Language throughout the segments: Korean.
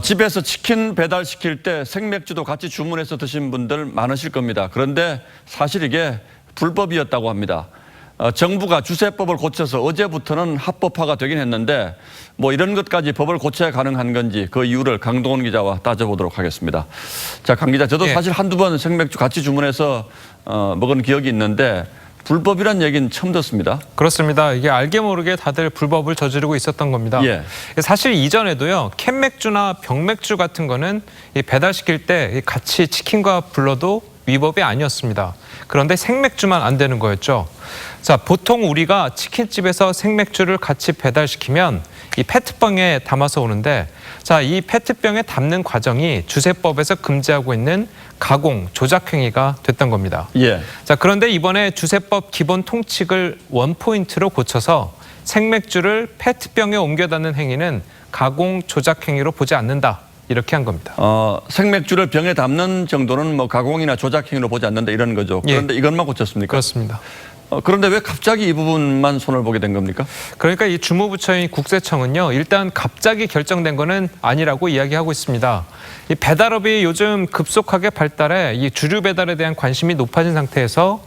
집에서 치킨 배달시킬 때 생맥주도 같이 주문해서 드신 분들 많으실 겁니다. 그런데 사실 이게 불법이었다고 합니다. 정부가 주세법을 고쳐서 어제부터는 합법화가 되긴 했는데 뭐 이런 것까지 법을 고쳐야 가능한 건지 그 이유를 강동원 기자와 따져보도록 하겠습니다. 자, 강 기자, 저도 사실 한두 번 생맥주 같이 주문해서 먹은 기억이 있는데 불법이란 얘기는 처음 듣습니다. 그렇습니다. 이게 알게 모르게 다들 불법을 저지르고 있었던 겁니다. 예. 사실 이전에도요, 캔맥주나 병맥주 같은 거는 배달시킬 때 같이 치킨과 불러도 위법이 아니었습니다. 그런데 생맥주만 안 되는 거였죠. 자, 보통 우리가 치킨집에서 생맥주를 같이 배달시키면 이 페트병에 담아서 오는데, 자, 이 페트병에 담는 과정이 주세법에서 금지하고 있는 가공, 조작 행위가 됐던 겁니다. 예. 자, 그런데 이번에 주세법 기본 통칙을 원포인트로 고쳐서 생맥주를 페트병에 옮겨 담는 행위는 가공, 조작 행위로 보지 않는다. 이렇게 한 겁니다. 생맥주를 병에 담는 정도는 뭐 가공이나 조작 행위로 보지 않는다 이런 거죠. 그런데 이것만 고쳤습니까? 그렇습니다. 그런데 왜 갑자기 이 부분만 손을 보게 된 겁니까? 그러니까 이 주무부처인 국세청은요, 일단 갑자기 결정된 거는 아니라고 이야기하고 있습니다. 이 배달업이 요즘 급속하게 발달해 이 주류 배달에 대한 관심이 높아진 상태에서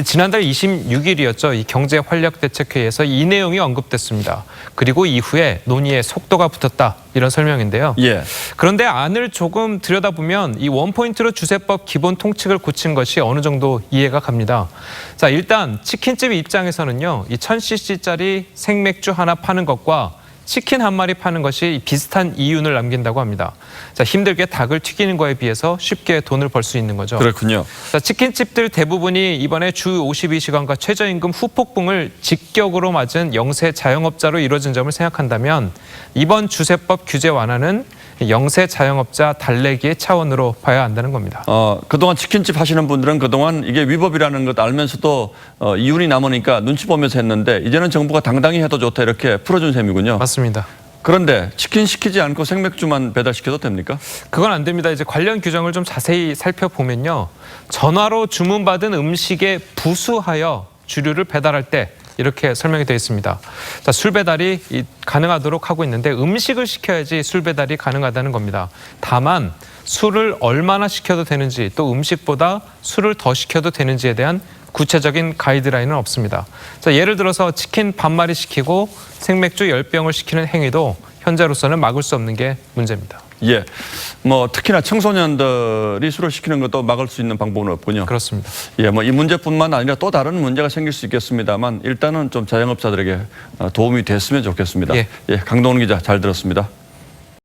지난달 26일이었죠. 이 경제활력대책회의에서 이 내용이 언급됐습니다. 그리고 이후에 논의에 속도가 붙었다. 이런 설명인데요. 예. 그런데 안을 조금 들여다보면 이 원포인트로 주세법 기본 통칙을 고친 것이 어느 정도 이해가 갑니다. 자, 일단 치킨집 입장에서는요, 이 1000cc짜리 생맥주 하나 파는 것과 치킨 한 마리 파는 것이 비슷한 이윤을 남긴다고 합니다. 자, 힘들게 닭을 튀기는 거에 비해서 쉽게 돈을 벌 수 있는 거죠. 그렇군요. 자, 치킨집들 대부분이 이번에 주 52시간과 최저임금 후폭풍을 직격으로 맞은 영세 자영업자로 이루어진 점을 생각한다면 이번 주세법 규제 완화는 영세 자영업자 달래기의 차원으로 봐야 한다는 겁니다. 그동안 치킨집 하시는 분들은 그동안 이게 위법이라는 것 알면서도 이윤이 남으니까 눈치 보면서 했는데 이제는 정부가 당당히 해도 좋다 이렇게 풀어준 셈이군요. 맞습니다. 그런데 치킨 시키지 않고 생맥주만 배달시켜도 됩니까? 그건 안 됩니다. 이제 관련 규정을 좀 자세히 살펴보면요, 전화로 주문받은 음식에 부수하여 주류를 배달할 때 이렇게 설명이 되어 있습니다. 자, 술 배달이 가능하도록 하고 있는데 음식을 시켜야지 술 배달이 가능하다는 겁니다. 다만 술을 얼마나 시켜도 되는지 또 음식보다 술을 더 시켜도 되는지에 대한 구체적인 가이드라인은 없습니다. 자, 예를 들어서 치킨 반 마리 시키고 생맥주 10병을 시키는 행위도 현재로서는 막을 수 없는 게 문제입니다. 예. 뭐 특히나 청소년들이 술을 시키는 것도 막을 수 있는 방법은 없군요. 그렇습니다. 예, 뭐 이 문제뿐만 아니라 또 다른 문제가 생길 수 있겠습니다만 일단은 좀 자영업자들에게 도움이 됐으면 좋겠습니다. 예. 강동원 기자 잘 들었습니다.